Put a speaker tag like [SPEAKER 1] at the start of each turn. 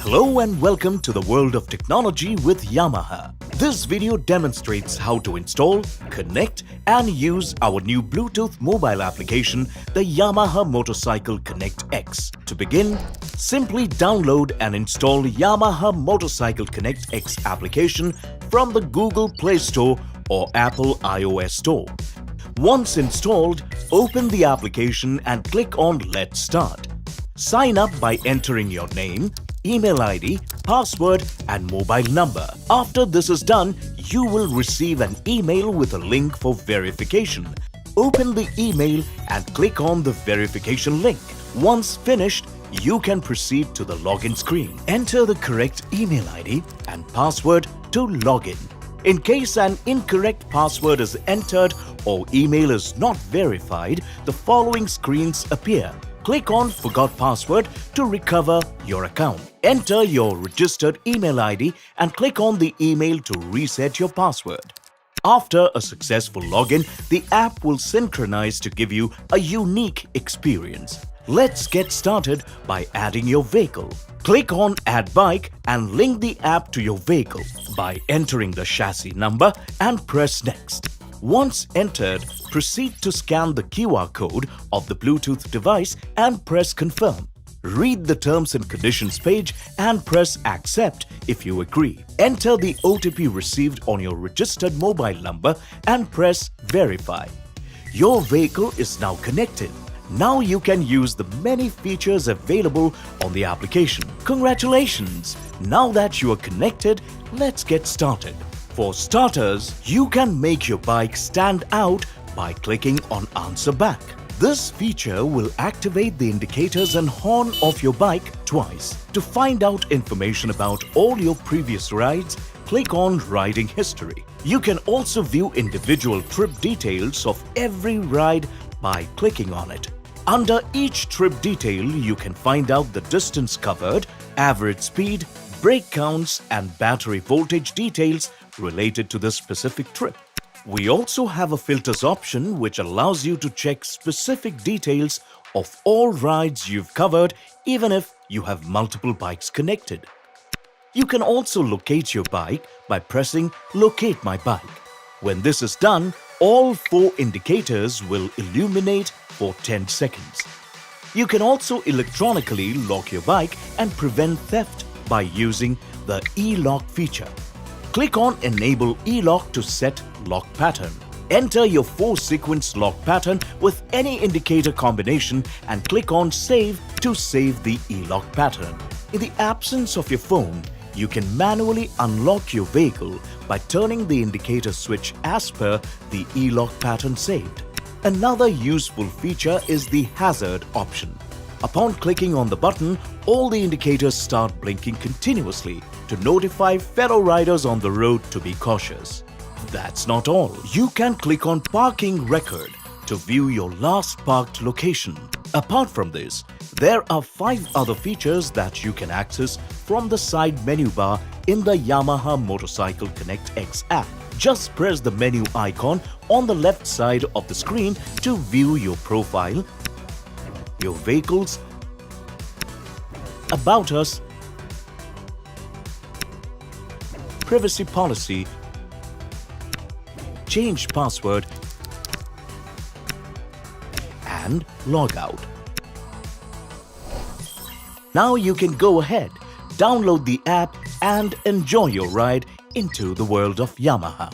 [SPEAKER 1] Hello and welcome to the world of technology with Yamaha. This video demonstrates how to install, connect and use our new Bluetooth mobile application, the Yamaha Motorcycle Connect X. To begin, simply download and install Yamaha Motorcycle Connect X application from the Google Play Store or Apple iOS Store. Once installed, open the application and click on Let's Start. Sign up by entering your name, email ID, password and mobile number. After this is done, you will receive an email with a link for verification. Open the email and click on the verification link. Once finished, you can proceed to the login screen. Enter the correct email ID and password to login. In case an incorrect password is entered or email is not verified, the following screens appear. Click on Forgot Password to recover your account. Enter your registered email ID and click on the email to reset your password. After a successful login, the app will synchronize to give you a unique experience. Let's get started by adding your vehicle. Click on Add Bike and link the app to your vehicle by entering the chassis number and press Next. Once entered, proceed to scan the QR code of the Bluetooth device and press Confirm. Read the Terms and Conditions page and press Accept if you agree. Enter the OTP received on your registered mobile number and press Verify. Your vehicle is now connected. Now you can use the many features available on the application. Congratulations! Now that you are connected, let's get started. For starters, you can make your bike stand out by clicking on Answer Back. This feature will activate the indicators and horn of your bike twice. To find out information about all your previous rides, click on Riding History. You can also view individual trip details of every ride by clicking on it. Under each trip detail, you can find out the distance covered, average speed, brake counts and battery voltage details related to the specific trip. We also have a filters option which allows you to check specific details of all rides you've covered even if you have multiple bikes connected. You can also locate your bike by pressing Locate My Bike. When this is done, all 4 indicators will illuminate for 10 seconds. You can also electronically lock your bike and prevent theft by using the ELock feature. Click on Enable ELock to set lock pattern. Enter your 4-sequence lock pattern with any indicator combination and click on Save to save the ELock pattern. In the absence of your phone, you can manually unlock your vehicle by turning the indicator switch as per the ELock pattern saved. Another useful feature is the hazard option. Upon clicking on the button, all the indicators start blinking continuously to notify fellow riders on the road to be cautious. That's not all. You can click on Parking Record to view your last parked location. Apart from this, there are 5 other features that you can access from the side menu bar in the Yamaha Motorcycle Connect X app. Just press the menu icon on the left side of the screen to view your profile, your vehicles, About Us, Privacy Policy, Change Password, and Log Out. Now you can go ahead, download the app and enjoy your ride into the world of Yamaha.